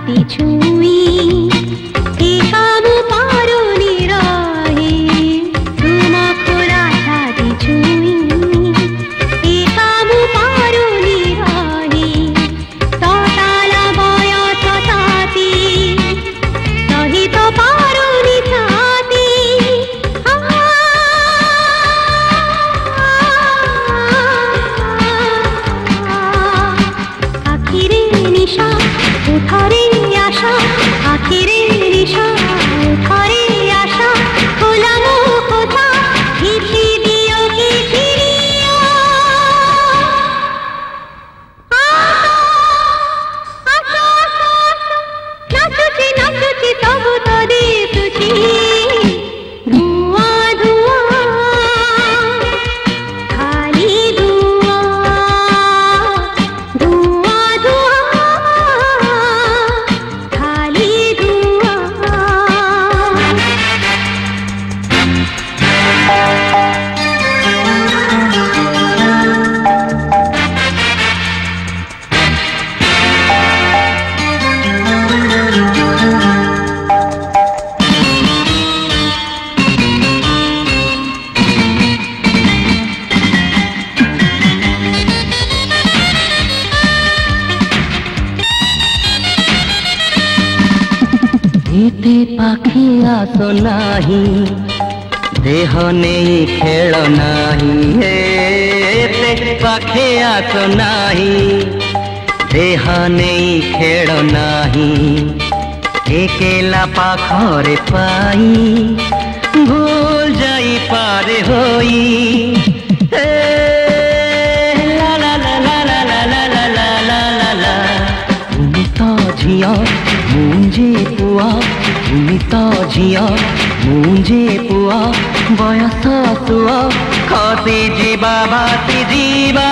छाती छुई ए काम पारुनी रहे तुम खोला छाती छुई ए काम पारुनी रहे तताला बयस ताती सही तो पारुनी छाती आखिरे निशा उठारे आशा आखिरे निशा उठारे आशा खोला मुख था हिपी दियो की चिड़िया नाचुची तब तो दिसुची धुआं धुआं खाली धुआं धुआं धुआं खाली धुआं एते पाखी आसो नाही देह नहीं खेल नाही एते पाखे आसो नाही देह नहीं खेल नाही एकेला पाखरे पाई भूल जाई पारे होई ला ला ला ला ला ला ला ला ला ला ला ला तुम तो झिया मुझे पुआ तुम तो झिया मुझे पुआ बयस तुआ खसी जीवा बाती जीवा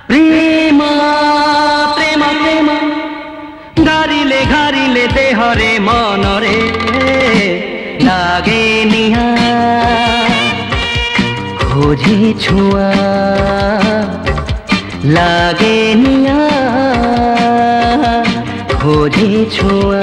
प्रेम प्रेम प्रेम घारिले देहरे मनरे लागे निहा खोजे छुआ लागे निया खोजे छुआ